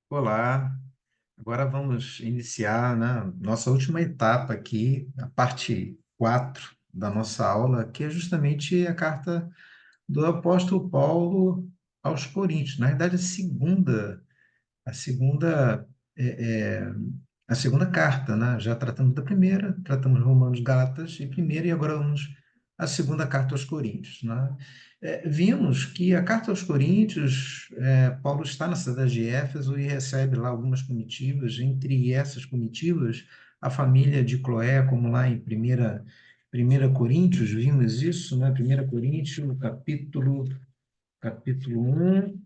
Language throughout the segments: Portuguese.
Olá, agora vamos iniciar, né, nossa última etapa aqui, a parte 4 da nossa aula, que é justamente a carta do apóstolo Paulo aos Coríntios. Na verdade, a segunda, é, é, a segunda carta, né? Já tratamos da primeira, tratamos Romanos, Gálatas e primeira, e agora vamos à segunda carta aos Coríntios, né? Vimos que a carta aos Coríntios, Paulo está na cidade de Éfeso e recebe lá algumas comitivas, entre essas comitivas, a família de Cloé, como lá em primeira Coríntios, vimos isso, né? Primeira Coríntios, capítulo 1,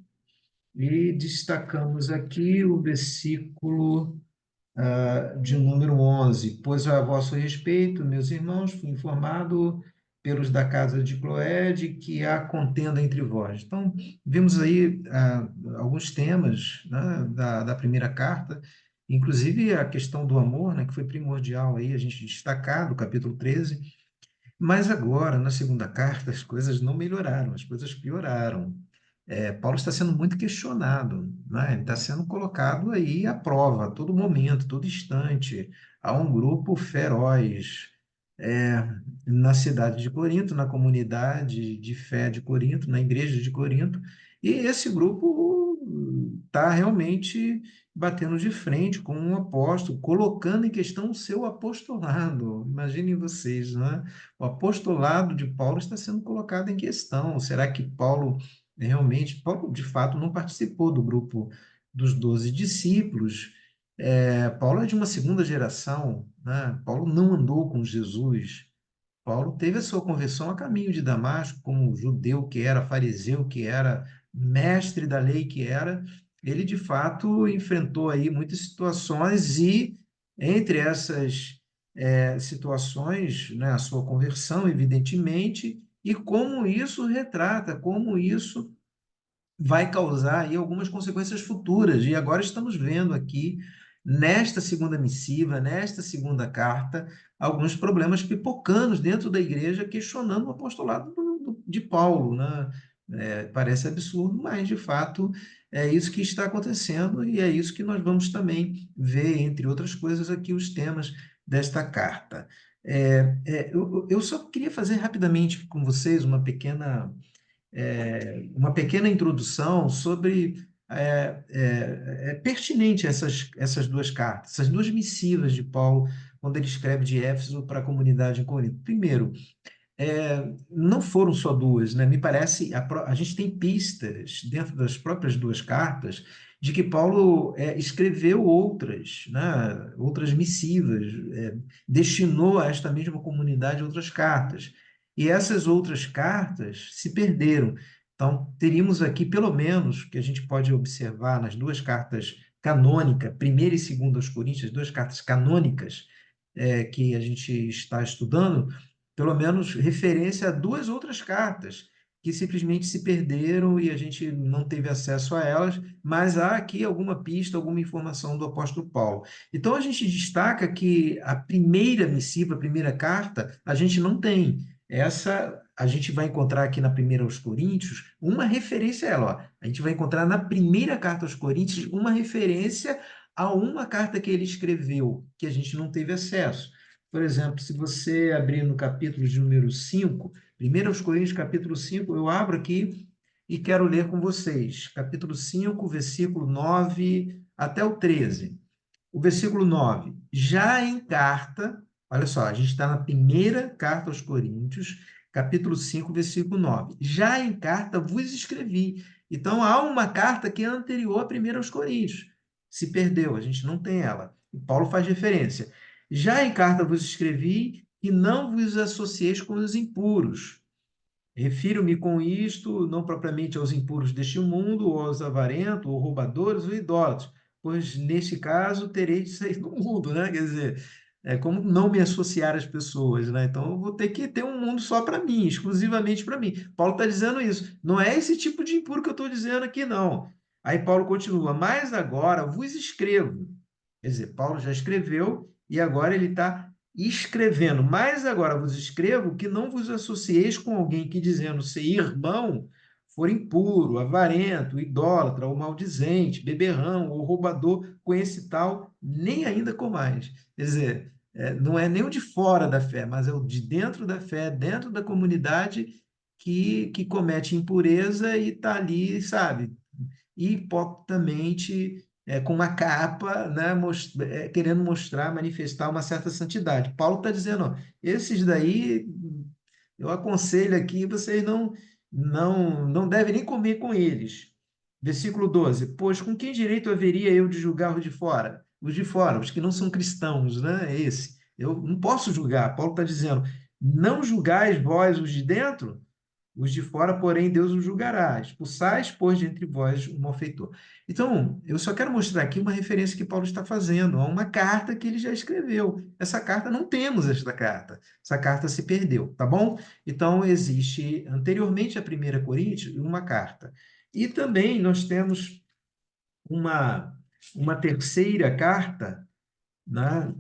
e destacamos aqui o versículo de número 11. Pois a vosso respeito, meus irmãos, fui informado pelos da casa de Cloé de que há contenda entre vós. Então, vimos aí alguns temas, né, da primeira carta, inclusive a questão do amor, né, que foi primordial aí a gente destacar, do capítulo 13. Mas agora, na segunda carta, as coisas não melhoraram, as coisas pioraram. Paulo está sendo muito questionado, né? Ele está sendo colocado aí à prova a todo momento, todo instante. Há um grupo feroz é, na cidade de Corinto, na comunidade de fé de Corinto, na igreja de Corinto, e esse grupo está realmente batendo de frente com um apóstolo, colocando em questão o seu apostolado. Imaginem vocês, né? O apostolado de Paulo está sendo colocado em questão. Será que Paulo, de fato, não participou do grupo dos 12 discípulos? Paulo é de uma segunda geração, né? Paulo não andou com Jesus. Paulo teve a sua conversão a caminho de Damasco, como judeu que era, fariseu que era, mestre da lei que era. Ele, de fato, enfrentou aí muitas situações e, entre essas situações, né, a sua conversão, evidentemente, e como isso retrata, como isso vai causar aí algumas consequências futuras. E agora estamos vendo aqui, nesta segunda missiva, nesta segunda carta, alguns problemas pipocando dentro da igreja, questionando o apostolado de Paulo, né? Parece absurdo, mas de fato é isso que está acontecendo e é isso que nós vamos também ver, entre outras coisas, aqui os temas desta carta. Eu só queria fazer rapidamente com vocês uma pequena introdução sobre pertinente essas duas cartas, essas duas missivas de Paulo, quando ele escreve de Éfeso para a comunidade em Corinto. Primeiro, não foram só duas, né? Me parece, a gente tem pistas dentro das próprias duas cartas de que Paulo escreveu outras, né? Outras missivas, destinou a esta mesma comunidade outras cartas. E essas outras cartas se perderam. Então, teríamos aqui, pelo menos, que a gente pode observar nas duas cartas canônicas, primeira e segunda aos Coríntios, duas cartas canônicas, que a gente está estudando, pelo menos referência a duas outras cartas que simplesmente se perderam e a gente não teve acesso a elas, mas há aqui alguma pista, alguma informação do apóstolo Paulo. Então a gente destaca que a primeira missiva, a primeira carta, a gente não tem. Essa a gente vai encontrar aqui na primeira aos Coríntios uma referência a ela. Ó. A gente vai encontrar na primeira carta aos Coríntios uma referência a uma carta que ele escreveu, que a gente não teve acesso. Por exemplo, se você abrir no capítulo de número 5, 1 Coríntios, capítulo 5, eu abro aqui e quero ler com vocês. Capítulo 5, versículo 9 até o 13. O versículo 9. Já em carta, olha só, a gente está na primeira carta aos Coríntios, capítulo 5, versículo 9. Já em carta vos escrevi. Então, há uma carta que é anterior à primeira aos Coríntios. Se perdeu, a gente não tem ela. E Paulo faz referência. Já em carta vos escrevi e não vos associeis com os impuros. Refiro-me com isto não propriamente aos impuros deste mundo, ou aos avarentos, ou roubadores, ou idólatras, pois neste caso terei de sair do mundo, né? Quer dizer, é como não me associar às pessoas, né? Então eu vou ter que ter um mundo só para mim, exclusivamente para mim. Paulo está dizendo isso. Não é esse tipo de impuro que eu estou dizendo aqui, não. Aí Paulo continua, mas agora vos escrevo. Quer dizer, Paulo já escreveu e agora ele está escrevendo. Mas agora vos escrevo que não vos associeis com alguém que, dizendo ser irmão, for impuro, avarento, idólatra, ou maldizente, beberrão, ou roubador, com esse tal, nem ainda comais. Quer dizer, não é nem o de fora da fé, mas é o de dentro da fé, dentro da comunidade, que comete impureza e está ali, sabe, hipocritamente, com uma capa, né, querendo mostrar, manifestar uma certa santidade. Paulo está dizendo, ó, esses daí, eu aconselho aqui, vocês não devem nem comer com eles. Versículo 12: pois com que direito haveria eu de julgar os de fora? Os de fora, os que não são cristãos, né? É esse. Eu não posso julgar. Paulo está dizendo, não julgais vós os de dentro? Os de fora, porém, Deus os julgará. Expulsais, pois, de entre vós o malfeitor. Então, eu só quero mostrar aqui uma referência que Paulo está fazendo a uma carta que ele já escreveu. Essa carta, não temos esta carta. Essa carta se perdeu, tá bom? Então, existe, anteriormente a 1 Coríntios, uma carta. E também nós temos uma, uma terceira carta, né?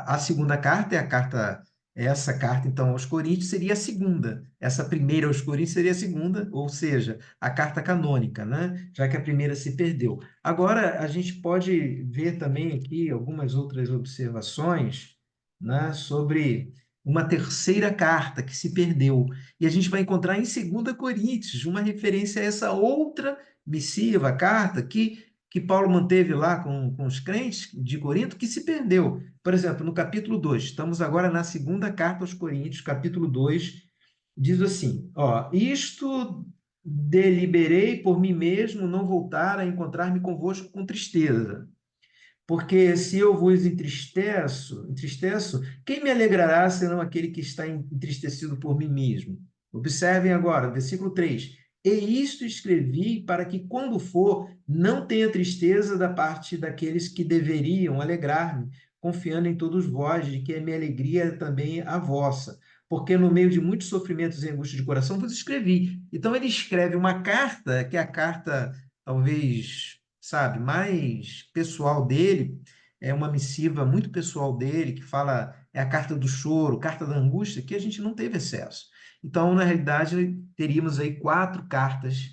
A segunda carta é a carta, essa carta, então, aos Coríntios seria a segunda. Essa primeira aos Coríntios seria a segunda, ou seja, a carta canônica, né? Já que a primeira se perdeu. Agora, a gente pode ver também aqui algumas outras observações, né, sobre uma terceira carta que se perdeu. E a gente vai encontrar em 2 Coríntios uma referência a essa outra missiva, carta, que Paulo manteve lá com os crentes de Corinto, que se perdeu. Por exemplo, no capítulo 2, estamos agora na segunda carta aos Coríntios, capítulo 2, diz assim, ó, isto deliberei por mim mesmo não voltar a encontrar-me convosco com tristeza, porque se eu vos entristeço, quem me alegrará senão aquele que está entristecido por mim mesmo? Observem agora, versículo 3. E isto escrevi para que, quando for, não tenha tristeza da parte daqueles que deveriam alegrar-me, confiando em todos vós, de que a minha alegria é também a vossa. Porque no meio de muitos sofrimentos e angústias de coração vos escrevi. Então ele escreve uma carta, que é a carta, talvez, sabe, mais pessoal dele, é uma missiva muito pessoal dele, que fala, é a carta do choro, carta da angústia, que a gente não teve acesso. Então, na realidade, teríamos aí quatro cartas,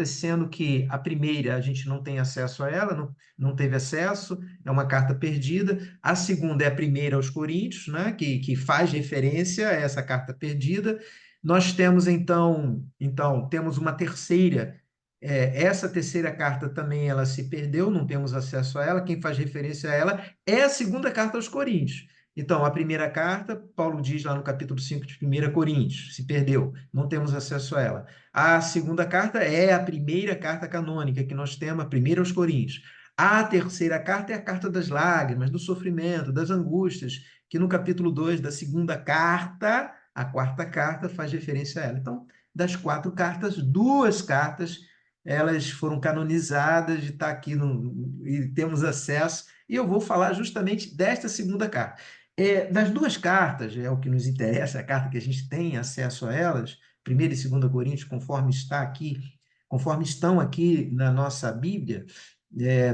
sendo que a primeira a gente não tem acesso a ela, não teve acesso, é uma carta perdida. A segunda é a primeira aos Coríntios, né, que faz referência a essa carta perdida. Nós temos, então temos uma terceira, essa terceira carta também ela se perdeu, não temos acesso a ela. Quem faz referência a ela é a segunda carta aos Coríntios. Então, a primeira carta, Paulo diz lá no capítulo 5 de 1 Coríntios, se perdeu, não temos acesso a ela. A segunda carta é a primeira carta canônica que nós temos, a primeira aos Coríntios. A terceira carta é a carta das lágrimas, do sofrimento, das angústias, que no capítulo 2 da segunda carta, a quarta carta faz referência a ela. Então, das quatro cartas, duas cartas elas foram canonizadas e está aqui e temos acesso. E eu vou falar justamente desta segunda carta. Das duas cartas, é o que nos interessa, a carta que a gente tem acesso a elas, 1 e 2 Coríntios, conforme estão aqui na nossa Bíblia,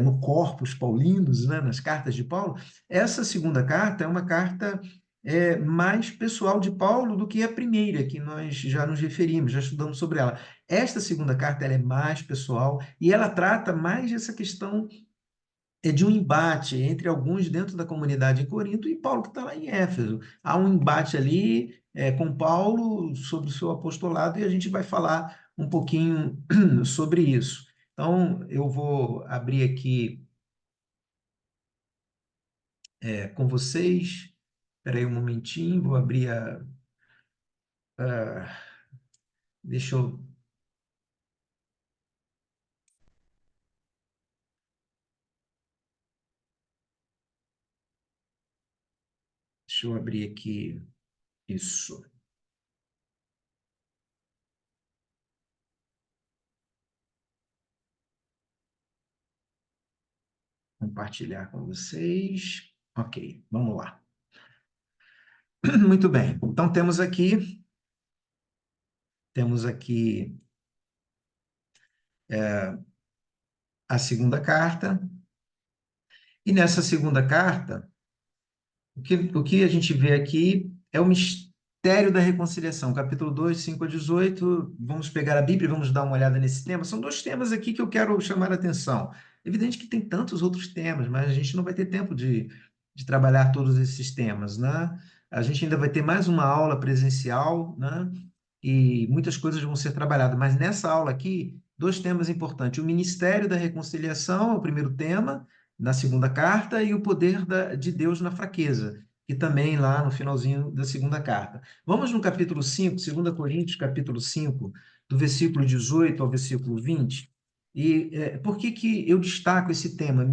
no Corpus Paulinus, né, nas cartas de Paulo, essa segunda carta é uma carta mais pessoal de Paulo do que a primeira, que nós já nos referimos, já estudamos sobre ela. Esta segunda carta ela é mais pessoal e ela trata mais dessa questão de um embate entre alguns dentro da comunidade em Corinto e Paulo que está lá em Éfeso. Há um embate ali com Paulo sobre o seu apostolado e a gente vai falar um pouquinho sobre isso. Então, eu vou abrir aqui com vocês. Espera aí um momentinho, vou abrir deixa eu, deixa eu abrir aqui isso, compartilhar com vocês. Ok, vamos lá. Muito bem. Então temos aqui a segunda carta. E nessa segunda carta, o que a gente vê aqui é Ministério da Reconciliação, capítulo 2, 5 a 18. Vamos pegar a Bíblia e vamos dar uma olhada nesse tema. São dois temas aqui que eu quero chamar a atenção. Evidente que tem tantos outros temas, mas a gente não vai ter tempo de trabalhar todos esses temas, né? A gente ainda vai ter mais uma aula presencial, né? E muitas coisas vão ser trabalhadas. Mas nessa aula aqui, dois temas importantes. O Ministério da Reconciliação é o primeiro tema, na segunda carta, e o poder de Deus na fraqueza, que também lá no finalzinho da segunda carta. Vamos no capítulo 5, 2 Coríntios, capítulo 5, do versículo 18 ao versículo 20. E por que que eu destaco esse tema,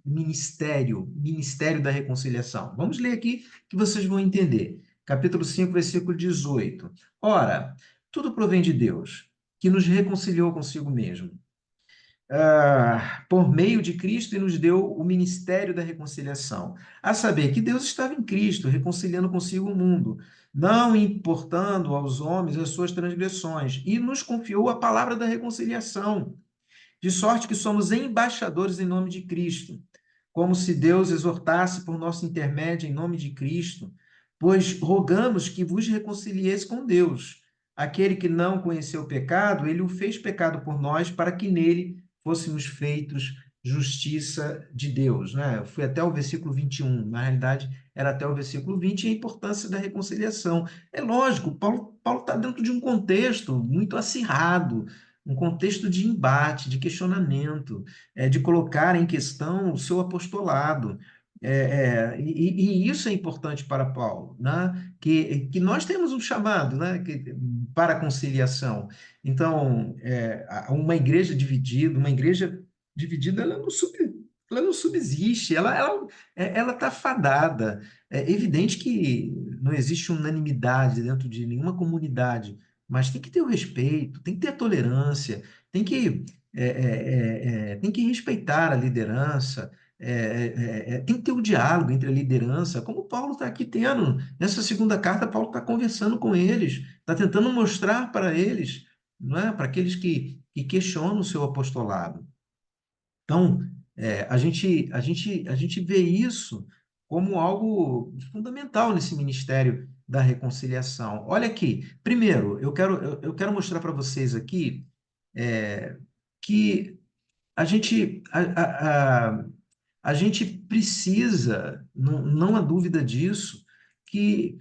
ministério da reconciliação? Vamos ler aqui que vocês vão entender. Capítulo 5, versículo 18. Ora, tudo provém de Deus, que nos reconciliou consigo mesmo, por meio de Cristo e nos deu o ministério da reconciliação. A saber, que Deus estava em Cristo, reconciliando consigo o mundo, não importando aos homens as suas transgressões, e nos confiou a palavra da reconciliação, de sorte que somos embaixadores em nome de Cristo, como se Deus exortasse por nosso intermédio em nome de Cristo, pois rogamos que vos reconcilieis com Deus. Aquele que não conheceu o pecado, ele o fez pecado por nós, para que nele fôssemos feitos justiça de Deus, né? Eu fui até o versículo 21, na realidade era até o versículo 20, e a importância da reconciliação. É lógico, Paulo está dentro de um contexto muito acirrado, um contexto de embate, de questionamento, de colocar em questão o seu apostolado. E isso é importante para Paulo, né? Que nós temos um chamado, né? Para a conciliação. Então, uma igreja dividida, ela não subsiste, ela está fadada. É evidente que não existe unanimidade dentro de nenhuma comunidade, mas tem que ter o respeito, tem que ter a tolerância, tem que respeitar a liderança, tem que ter o diálogo entre a liderança, como Paulo está aqui tendo. Nessa segunda carta, Paulo está conversando com eles, está tentando mostrar para eles, não é? Para aqueles que questionam o seu apostolado. Então, a gente vê isso como algo fundamental nesse ministério da reconciliação. Olha aqui, primeiro, eu quero mostrar para vocês aqui que a gente, a gente precisa, não há dúvida disso, que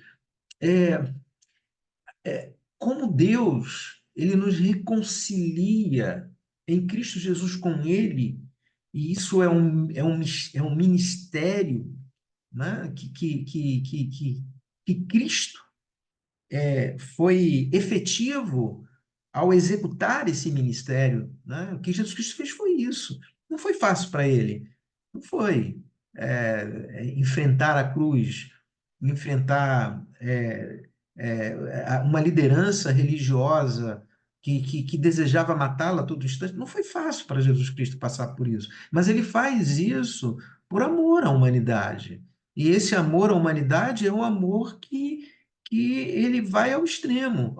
como Deus, ele nos reconcilia em Cristo Jesus com ele, e isso é um ministério, né, que Cristo foi efetivo ao executar esse ministério, né? O que Jesus Cristo fez foi isso. Não foi fácil para ele, não foi enfrentar a cruz, enfrentar uma liderança religiosa que desejava matá-la a todo instante. Não foi fácil para Jesus Cristo passar por isso, mas ele faz isso por amor à humanidade. E esse amor à humanidade é um amor que ele vai ao extremo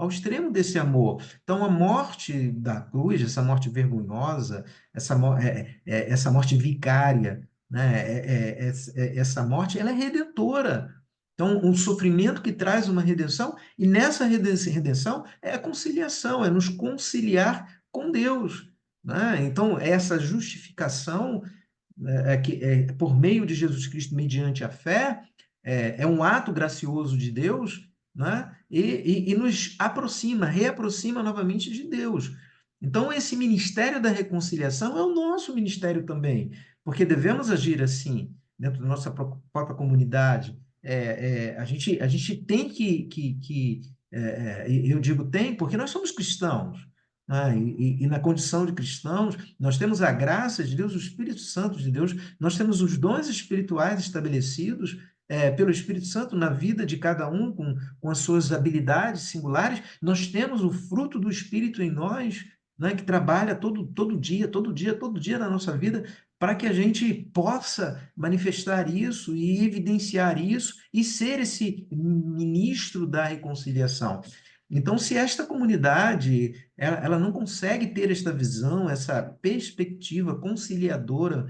desse amor. Então, a morte da cruz, essa morte vergonhosa, essa morte vicária, né? Essa morte, ela é redentora. Então, um sofrimento que traz uma redenção, e nessa redenção é a conciliação, é nos conciliar com Deus, né? Então, essa justificação por meio de Jesus Cristo, mediante a fé, é um ato gracioso de Deus, né? E nos aproxima, reaproxima novamente de Deus. Então, esse ministério da reconciliação é o nosso ministério também, porque devemos agir assim, dentro da nossa própria comunidade. A gente tem eu digo tem, porque nós somos cristãos, né? E na condição de cristãos, nós temos a graça de Deus, o Espírito Santo de Deus, nós temos os dons espirituais estabelecidos pelo Espírito Santo na vida de cada um, com as suas habilidades singulares, nós temos o fruto do Espírito em nós, né, que trabalha todo dia, todo dia, todo dia na nossa vida, para que a gente possa manifestar isso e evidenciar isso e ser esse ministro da reconciliação. Então, se esta comunidade ela não consegue ter esta visão, essa perspectiva conciliadora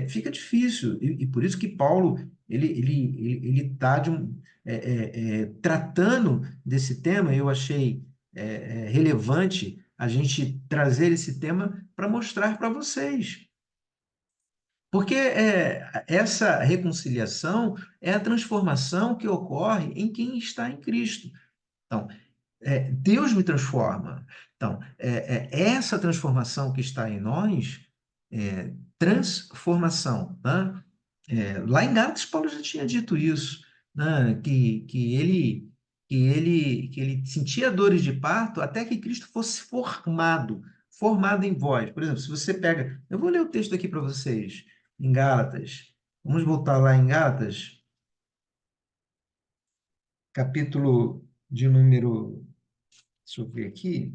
fica difícil. E por isso que Paulo ele está tratando desse tema. Eu achei relevante a gente trazer esse tema para mostrar para vocês. Porque essa reconciliação é a transformação que ocorre em quem está em Cristo. Então, Deus me transforma. Então, essa transformação que está em nós, transformação, né? Lá em Gálatas, Paulo já tinha dito isso, né? Que ele sentia dores de parto até que Cristo fosse formado em vós. Por exemplo, se você pega, eu vou ler o texto aqui para vocês, em Gálatas. Vamos voltar lá em Gálatas, capítulo de número, deixa eu ver aqui,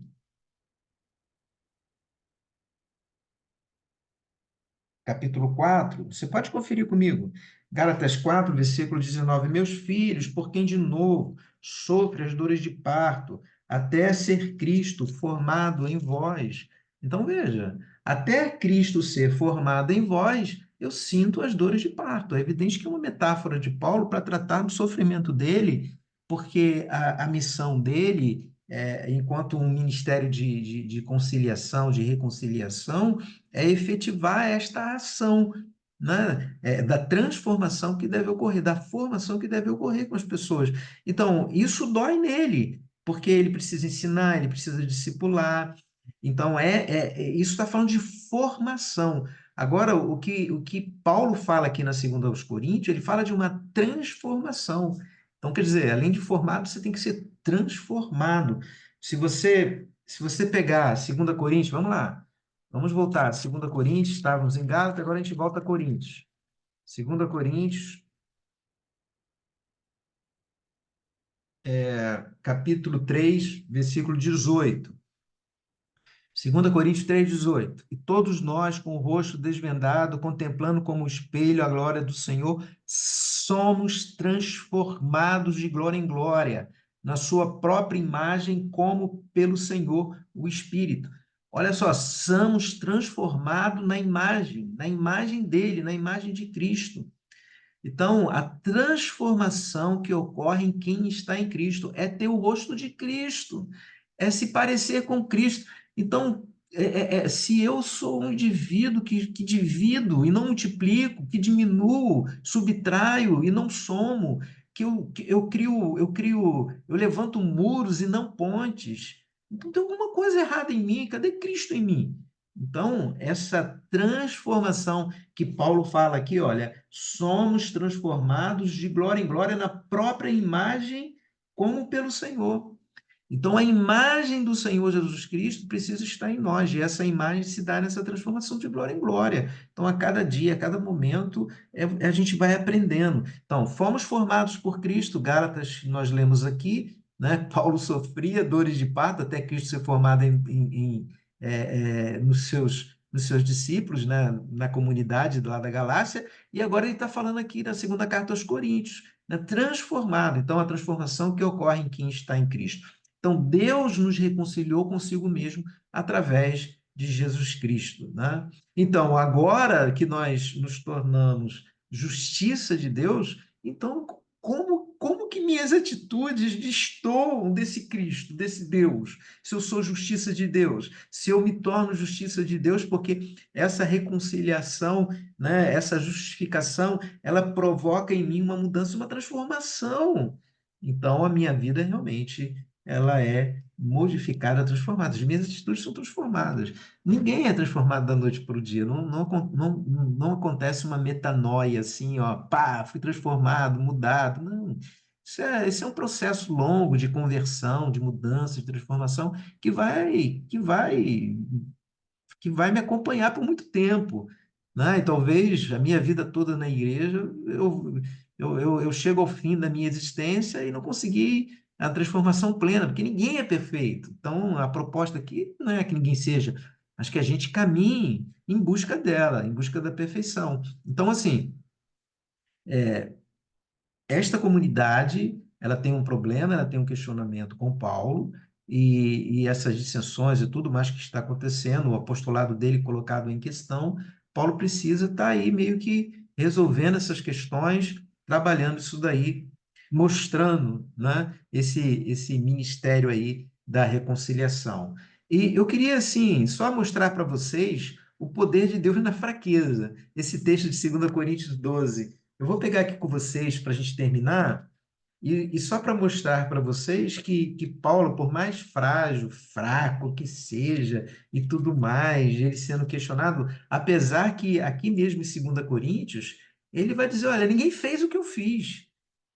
capítulo 4. Você pode conferir comigo. Gálatas 4, versículo 19. Meus filhos, por quem de novo sofre as dores de parto, até ser Cristo formado em vós. Então, veja, até Cristo ser formado em vós, eu sinto as dores de parto. É evidente que é uma metáfora de Paulo para tratar do sofrimento dele, porque a missão dele, enquanto um ministério de conciliação, de reconciliação, é efetivar esta ação, né? Da transformação que deve ocorrer, da formação que deve ocorrer com as pessoas. Então, isso dói nele, porque ele precisa ensinar, ele precisa discipular. Então, isso está falando de formação. Agora, o que Paulo fala aqui na segunda aos Coríntios, ele fala de uma transformação. Então, quer dizer, além de formado, você tem que ser transformado. Se você pegar 2 Coríntios, vamos lá. Vamos voltar. 2 Coríntios, estávamos em Gálatas, agora a gente volta a Coríntios. 2 Coríntios, capítulo 3, versículo 18. 2 Coríntios 3,18. E todos nós, com o rosto desvendado, contemplando como espelho a glória do Senhor, somos transformados de glória em glória, na sua própria imagem, como pelo Senhor, o Espírito. Olha só, somos transformados na imagem dele, na imagem de Cristo. Então, a transformação que ocorre em quem está em Cristo é ter o rosto de Cristo, é se parecer com Cristo. Então, se eu sou um indivíduo que divido e não multiplico, que diminuo, subtraio e não somo, eu levanto muros e não pontes. Então, tem alguma coisa errada em mim. Cadê Cristo em mim? Então, essa transformação que Paulo fala aqui, olha, somos transformados de glória em glória na própria imagem, como pelo Senhor. Então, a imagem do Senhor Jesus Cristo precisa estar em nós, e essa imagem se dá nessa transformação de glória em glória. Então, a cada dia, a cada momento, a gente vai aprendendo. Então, fomos formados por Cristo, Gálatas, nós lemos aqui, né? Paulo sofria dores de parto até Cristo ser formado nos seus discípulos, né? Na comunidade lá da Galácia, e agora ele está falando aqui na segunda carta aos Coríntios, né? Transformado. Então, a transformação que ocorre em quem está em Cristo. Então, Deus nos reconciliou consigo mesmo através de Jesus Cristo, né? Então, agora que nós nos tornamos justiça de Deus, então, como que minhas atitudes destoam desse Cristo, desse Deus? Se eu sou justiça de Deus, se eu me torno justiça de Deus, porque essa reconciliação, né, essa justificação, ela provoca em mim uma mudança, uma transformação. Então, a minha vida realmente ela é modificada, transformada. As minhas atitudes são transformadas. Ninguém é transformado da noite para o dia. Não acontece uma metanoia assim, ó, pá, fui transformado, mudado. Não. Esse é um processo longo de conversão, de mudança, de transformação, que vai me acompanhar por muito tempo, né? E talvez a minha vida toda na igreja, eu chego ao fim da minha existência e não consegui a transformação plena, porque ninguém é perfeito. Então, a proposta aqui não é que ninguém seja, mas que a gente caminhe em busca dela, em busca da perfeição. Então, assim, esta comunidade, ela tem um problema, ela tem um questionamento com Paulo, e essas dissensões e tudo mais que está acontecendo, o apostolado dele colocado em questão, Paulo precisa estar aí meio que resolvendo essas questões, trabalhando isso daí, mostrando, né, esse ministério aí da reconciliação. E eu queria, assim, só mostrar para vocês o poder de Deus na fraqueza. Esse texto de 2 Coríntios 12. Eu vou pegar aqui com vocês para a gente terminar, e só para mostrar para vocês que Paulo, por mais frágil, fraco que seja e tudo mais, ele sendo questionado, apesar que aqui mesmo em 2 Coríntios, ele vai dizer: olha, ninguém fez o que eu fiz.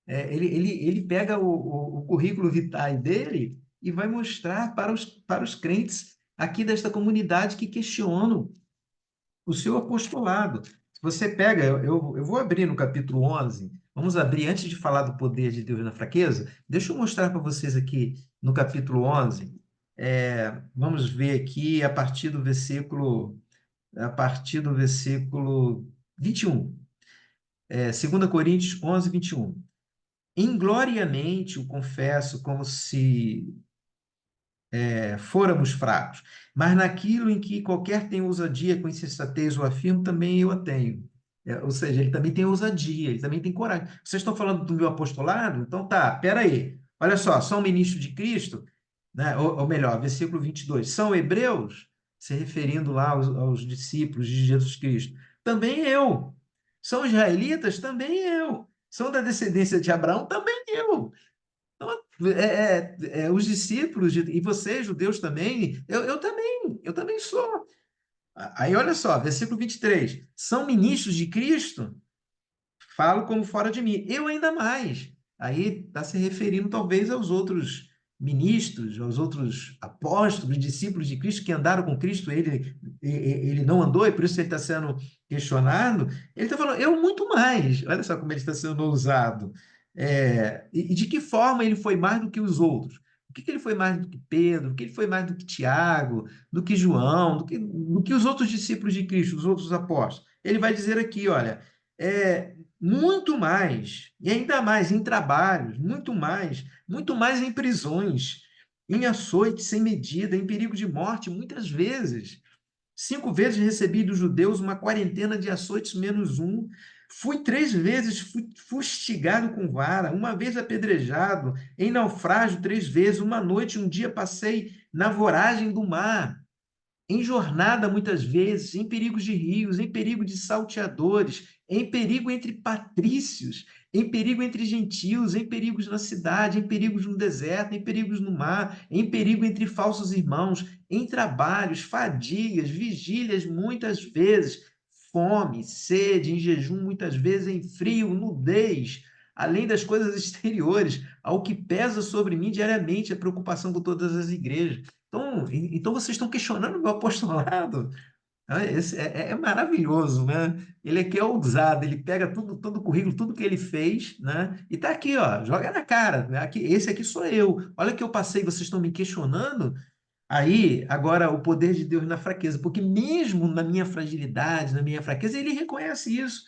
Ele pega o currículo vitae dele e vai mostrar para os crentes aqui desta comunidade que questionam o seu apostolado. Se você pega, eu vou abrir no capítulo 11, vamos abrir antes de falar do poder de Deus na fraqueza, deixa eu mostrar para vocês aqui no capítulo 11, vamos ver aqui a partir do versículo 21, 2 Coríntios 11, 21. Ingloriamente o confesso como se fôramos fracos, mas naquilo em que qualquer tem ousadia com insensatez, o afirmo, também eu a tenho. Ou seja, ele também tem ousadia, ele também tem coragem. Vocês estão falando do meu apostolado? Então tá, peraí. Olha só, são ministros de Cristo, né? Ou melhor, versículo 22, são hebreus, se referindo lá aos discípulos de Jesus Cristo. Também eu. São israelitas? Também eu. São da descendência de Abraão? Também eu. Então, os discípulos, e vocês, judeus também, eu também sou. Aí, olha só, versículo 23. São ministros de Cristo? Falo como fora de mim. Eu ainda mais. Aí está se referindo talvez aos outros ministros, aos outros apóstolos, discípulos de Cristo que andaram com Cristo, ele não andou, e por isso ele está sendo questionado. Ele está falando, eu muito mais. Olha só como ele está sendo ousado. E de que forma ele foi mais do que os outros? O que ele foi mais do que Pedro? O que ele foi mais do que Tiago, do que João, do que os outros discípulos de Cristo, os outros apóstolos? Ele vai dizer aqui, olha, muito mais, e ainda mais em trabalhos, muito mais em prisões, em açoites sem medida, em perigo de morte, muitas vezes. 5 vezes recebi dos judeus uma quarentena de açoites menos um. Fui 3 vezes fustigado com vara, uma vez apedrejado, em naufrágio 3 vezes, uma noite, um dia passei na voragem do mar, em jornada muitas vezes, em perigos de rios, em perigo de salteadores, em perigo entre patrícios, em perigo entre gentios, em perigos na cidade, em perigos no deserto, em perigos no mar, em perigo entre falsos irmãos, em trabalhos, fadigas, vigílias muitas vezes, fome, sede, em jejum muitas vezes, em frio, nudez, além das coisas exteriores, ao que pesa sobre mim diariamente a preocupação com todas as igrejas. Então vocês estão questionando o meu apostolado? É maravilhoso, né? Ele aqui é ousado, ele pega tudo, todo o currículo, tudo que ele fez, né? E tá aqui, ó, joga na cara, né? Esse aqui sou eu. Olha que eu passei, vocês estão me questionando. Aí, agora, o poder de Deus na fraqueza, porque mesmo na minha fragilidade, na minha fraqueza, ele reconhece isso.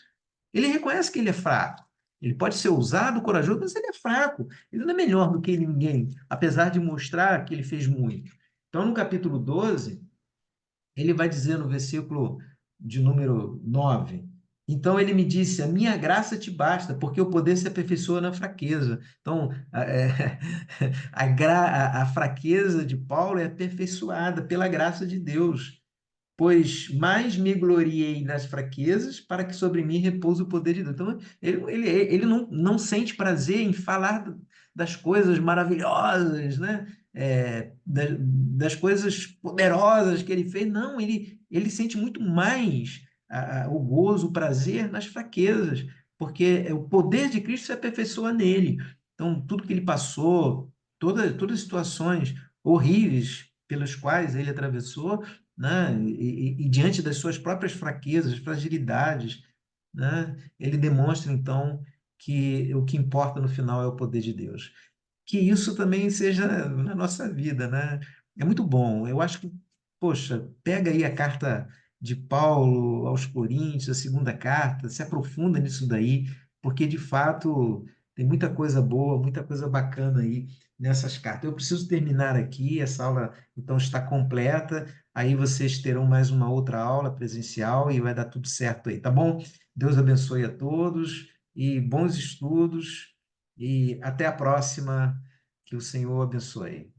Ele reconhece que ele é fraco. Ele pode ser ousado, corajoso, mas ele é fraco. Ele não é melhor do que ninguém, apesar de mostrar que ele fez muito. Então, no capítulo 12, ele vai dizer no versículo de número 9: então ele me disse: a minha graça te basta, porque o poder se aperfeiçoa na fraqueza. Então, a fraqueza de Paulo é aperfeiçoada pela graça de Deus. Pois mais me gloriei nas fraquezas, para que sobre mim repouse o poder de Deus. Então, ele não sente prazer em falar das coisas maravilhosas, né? Das coisas poderosas que ele fez. Não, ele sente muito mais o gozo, o prazer nas fraquezas, porque o poder de Cristo se aperfeiçoa nele. Então, tudo que ele passou, todas as situações horríveis pelas quais ele atravessou, né? E diante das suas próprias fraquezas, fragilidades, né? Ele demonstra então que o que importa no final é o poder de Deus. Que isso também seja na nossa vida, né? É muito bom. Eu acho que, poxa, pega aí a carta de Paulo aos Coríntios, a segunda carta, se aprofunda nisso daí, porque de fato tem muita coisa boa, muita coisa bacana aí nessas cartas. Eu preciso terminar aqui, essa aula então está completa, aí vocês terão mais uma outra aula presencial e vai dar tudo certo aí, tá bom? Deus abençoe a todos e bons estudos e até a próxima, que o Senhor abençoe.